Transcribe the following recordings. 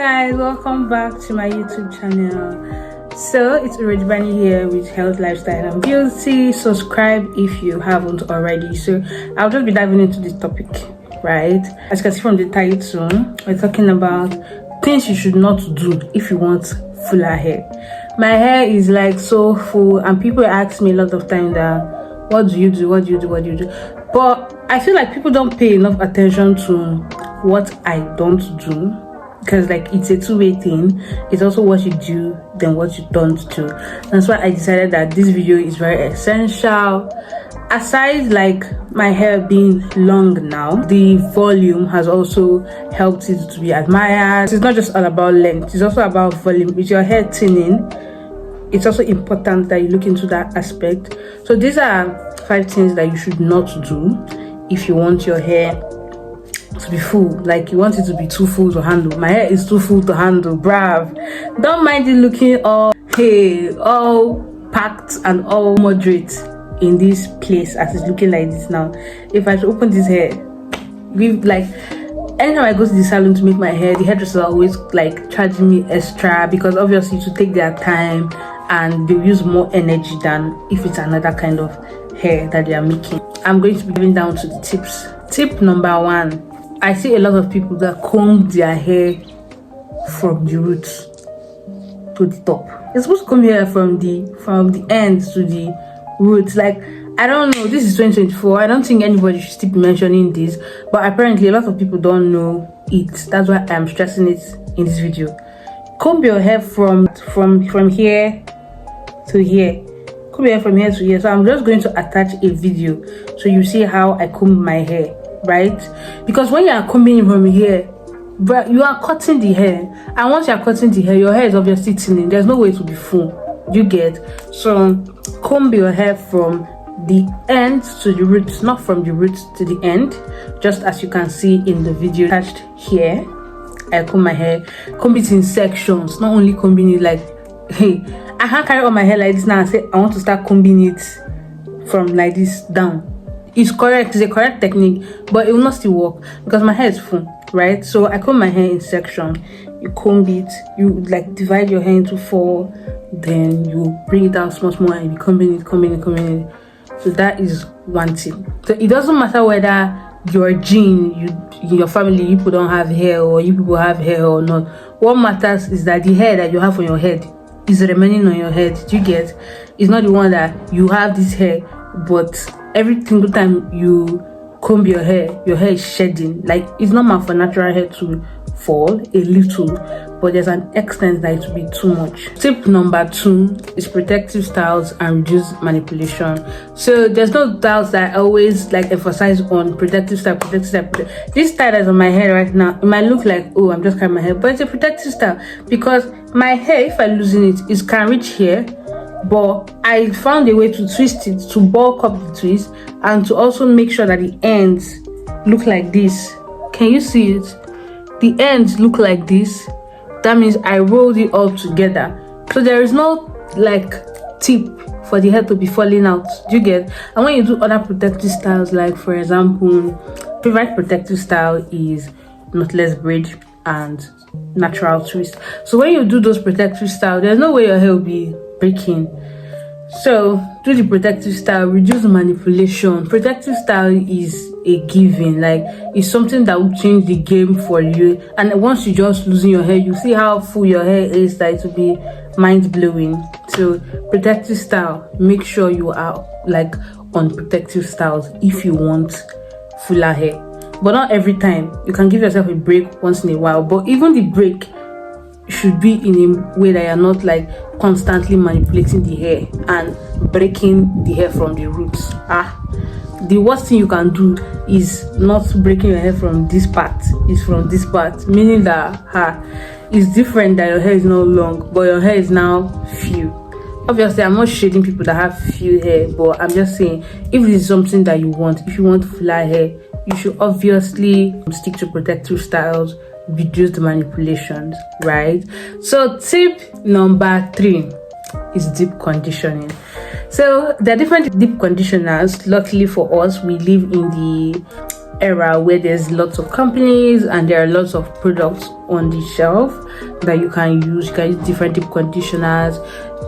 guys, welcome back to my YouTube channel. So it's Urejibani here with health, lifestyle and beauty. Subscribe if you haven't already. So I'll just be diving into this topic, right? As you can see from the title, we're talking about things you should not do if you want fuller hair. My hair is like so full and people ask me a lot of time that what do you do, but I feel like people don't pay enough attention to what I don't do, because like it's a two-way thing. It's also what you do then what you don't do. That's why I decided that this video is very essential. Aside like my hair being long now, the volume has also helped it to be admired. It's not just all about length, it's also about volume. With your hair thinning, it's also important that you look into that aspect. So these are 5 things that you should not do if you want your hair to be full, like you want it to be too full to handle. My hair is too full to handle, brav. Don't mind it looking all packed and all moderate in this place as it's looking like this now. If I should open this hair, anytime I go to the salon to make my hair, the hairdressers are always like charging me extra, because obviously to take their time and they use more energy than if it's another kind of hair that they are making. I'm going to be going down to the tips. Tip number 1. I see a lot of people that comb their hair from the roots to the top. You're supposed to comb your hair from the end to the roots. Like, I don't know, this is 2024. I don't think anybody should still be mentioning this, but apparently a lot of people don't know it. That's why I'm stressing it in this video. Comb your hair from here to here. Comb your hair from here to here. So I'm just going to attach a video so you see how I comb my hair, right? Because when you are combing from here, but you are cutting the hair, and once you are cutting the hair, your hair is obviously thinning. There's no way to be full, you get? So comb your hair from the end to the roots, not from the roots to the end, just as you can see in the video attached here. I comb my hair, comb it in sections, not only combing it like, hey, I can't carry on my hair like this now and say I want to start combing it from like this down. It's correct, it's a correct technique, but it will not still work because my hair is full, right? So I comb my hair in section. You comb it, you like divide your hair into 4, then you bring it out small and you combing it. So that is one thing. So it doesn't matter whether your gene, your family, you people don't have hair or you people have hair or not. What matters is that the hair that you have on your head is remaining on your head. Do you get? It's not the one that you have this hair, but every single time you comb your hair is shedding. Like, it's normal for natural hair to fall a little, but there's an extent that it will be too much. Tip number 2 is protective styles and reduce manipulation. So there's no doubt that I always like emphasize on protective style. This style that's on my hair right now, it might look like, oh, I'm just cutting my hair, but it's a protective style because my hair, if I loosen it can reach here, but I found a way to twist it, to bulk up the twist, and to also make sure that the ends look like this. Can you see it? The ends look like this. That means I rolled it all together, so there is no like tip for the hair to be falling out. Do you get? And when you do other protective styles, like for example, favorite protective style is knotless braid and natural twist. So when you do those protective styles, there's no way your hair will be breaking. So do the protective style, reduce manipulation. Protective style is a given, like it's something that will change the game for you. And once you just loosen your hair, you see how full your hair is, that it will be mind-blowing. So protective style, make sure you are like on protective styles if you want fuller hair, but not every time. You can give yourself a break once in a while, but even the break should be in a way that you're not like constantly manipulating the hair and breaking the hair from the roots. The worst thing you can do is not breaking your hair from this part, it's from this part, meaning that it's different that your hair is not long but your hair is now few. Obviously I'm not shading people that have few hair, but I'm just saying, if this is something that you want, if you want fuller hair, you should obviously stick to protective styles, reduce the manipulations, right? So tip number 3 is deep conditioning. So there are different deep conditioners. Luckily for us, we live in the era where there's lots of companies and there are lots of products on the shelf that you can use. You can use different deep conditioners.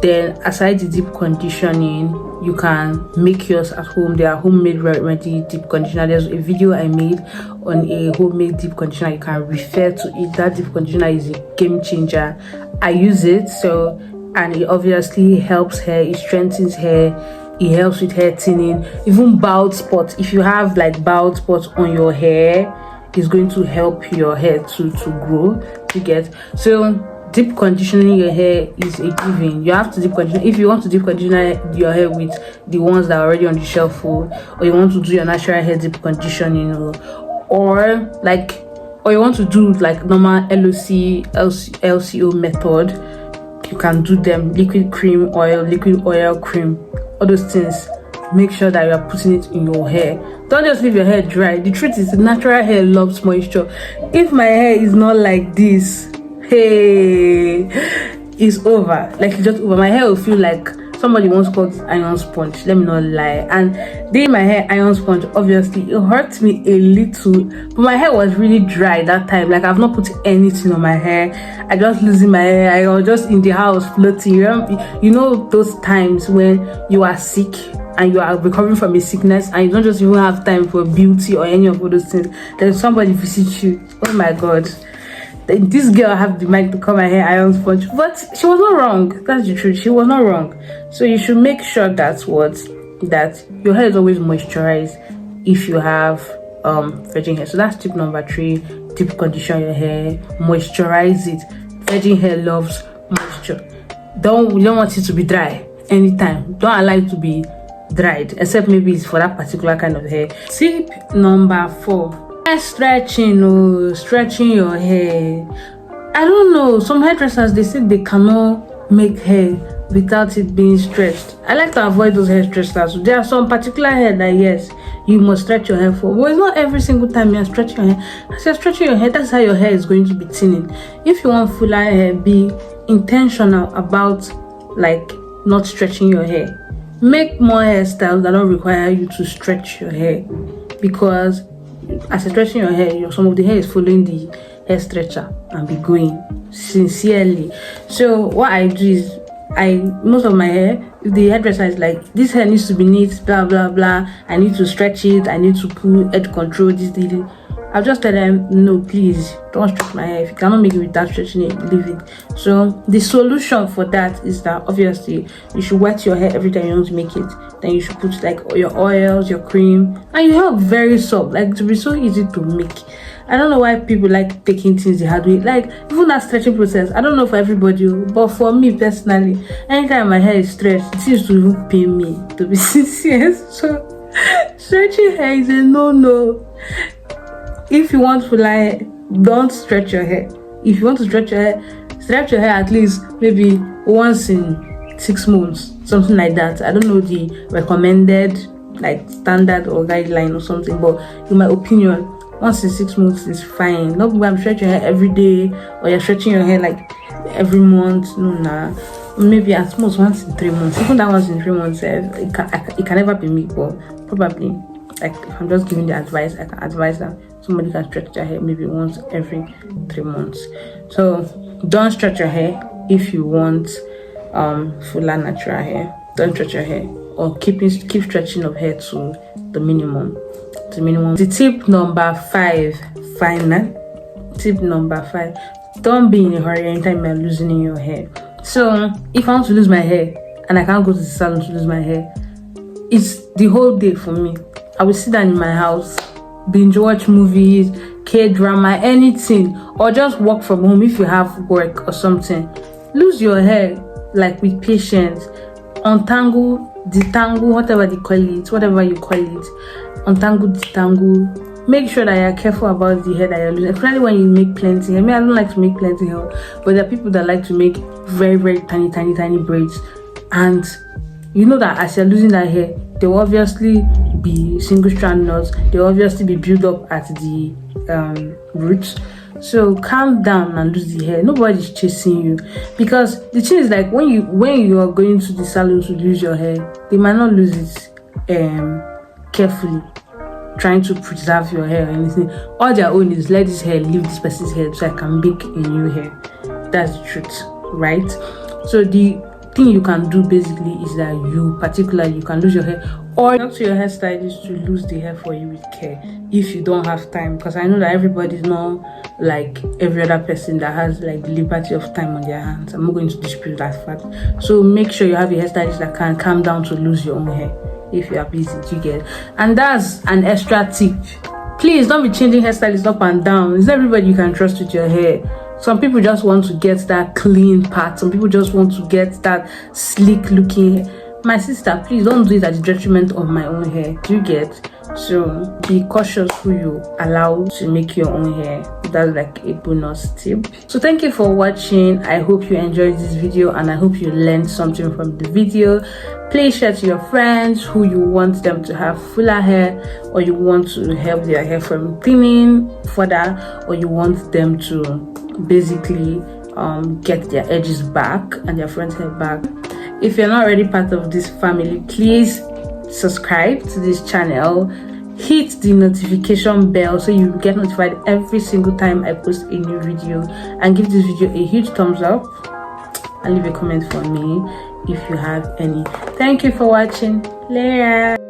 Then aside the deep conditioning, you can make yours at home. There are homemade remedy deep conditioner. There's a video I made on a homemade deep conditioner. You can refer to it. That deep conditioner is a game changer. I use it, so, and it obviously helps hair, it strengthens hair, it helps with hair thinning, even bald spots. If you have like bald spots on your hair, it's going to help your hair to grow. You get? So deep conditioning your hair is a given. You have to deep condition. If you want to deep conditioner your hair with the ones that are already on the shelf, or you want to do your natural hair deep conditioning, or you want to do like normal LCO method, you can do them. Liquid cream oil, liquid oil cream, all those things. Make sure that you are putting it in your hair. Don't just leave your hair dry. The truth is, natural hair loves moisture. If my hair is not like this, hey, it's over. Like, it's just over. My hair will feel like somebody once called it iron sponge. Let me not lie. And doing my hair iron sponge, obviously it hurt me a little, but my hair was really dry that time. Like, I've not put anything on my hair. I just losing my hair. I was just in the house floating. You know those times when you are sick and you are recovering from a sickness and you don't just even have time for beauty or any of all those things. Then somebody visits you. Oh my god, this girl have the mind to call my hair iron sponge, but she was not wrong. That's the truth. She was not wrong. So you should make sure that your hair is always moisturized if you have virgin hair. So that's tip number 3. Deep condition your hair, moisturize it. Virgin hair loves moisture. You don't want it to be dry anytime. Don't allow it to be dried, except maybe it's for that particular kind of hair. Tip number 4: stretching your hair. I don't know, some hairdressers, they say they cannot make hair without it being stretched. I like to avoid those hairdressers. There are some particular hair that yes, you must stretch your hair for, but it's not every single time you are stretching your hair. As you're stretching your hair, that's how your hair is going to be thinning. If you want fuller hair, be intentional about like not stretching your hair. Make more hairstyles that don't require you to stretch your hair, because as you're stretching your hair, some of the hair is following the hair stretcher and be going sincerely. So what I do is, most of my hair, if the hairdresser is like, this hair needs to be neat, blah blah blah, I need to stretch it, I need to put head control, this. I'll just tell them, no, please don't stretch my hair. If you cannot make it without stretching it, leave it. So the solution for that is that obviously you should wet your hair every time you want to make it. Then you should put like your oils, your cream, and your hair very soft, like to be so easy to make. I don't know why people like taking things the hard way. Like, even that stretching process, I don't know for everybody, but for me personally, anytime my hair is stretched, it seems to even pain me, to be sincere. So stretching hair is a no. If you want to lie, don't stretch your hair. If you want to stretch your hair at least maybe once in 6 months, something like that. I don't know the recommended like standard or guideline or something, but in my opinion, once in 6 months is fine. Not when I'm stretching your hair every day, or you're stretching your hair like every month. No, nah. Maybe at most once in 3 months. Even that once in 3 months, it can never be me, but probably, like, if I'm just giving the advice, I can advise that somebody can stretch their hair maybe once every 3 months. So don't stretch your hair if you want fuller natural hair. Don't stretch your hair, or keep stretching of hair to the minimum. The tip number 5, final tip number 5: don't be in a hurry anytime you're losing your hair. So if I want to lose my hair and I can't go to the salon to lose my hair, it's the whole day for me. I will sit down in my house, binge watch movies, K-drama, anything, or just work from home if you have work or something. Lose your hair like with patience. Untangle, detangle, whatever you call it. Untangle, detangle. Make sure that you're careful about the hair that you're losing, especially when you make plenty hair. I don't like to make plenty hair, but there are people that like to make very, very tiny braids. And you know that as you're losing that hair, there will obviously be single strand knots. They will obviously be built up at the roots. So calm down and lose the hair. Nobody's chasing you, because the thing is, like, when you are going to the salon to lose your hair, they might not lose it carefully. trying to preserve your hair or anything. All their own is let this hair leave this person's head so I can make a new hair. That's the truth, right? So the thing you can do basically is that you can lose your hair, or talk to your hairstylist to lose the hair for you with care if you don't have time, because I know that everybody's not like every other person that has like the liberty of time on their hands. I'm not going to dispute that fact. So make sure you have a hairstylist that can calm down to lose your own hair if you are busy. You get? And that's an extra tip. Please don't be changing hairstylists up and down. It's not everybody you can trust with your hair. Some people just want to get that clean part. Some people just want to get that sleek looking hair. My sister, please don't do it at the detriment of my own hair. Do you get? So be cautious who you allow to make your own hair. That's like a bonus tip. So thank you for watching. I hope you enjoyed this video and I hope you learned something from the video. Please share to your friends who you want them to have fuller hair, or you want to help their hair from thinning further, or you want them to basically get their edges back and their front hair back. If you're not already part of this family, please subscribe to this channel, hit the notification bell so you get notified every single time I post a new video, and give this video a huge thumbs up and leave a comment for me if you have any. Thank you for watching. Later.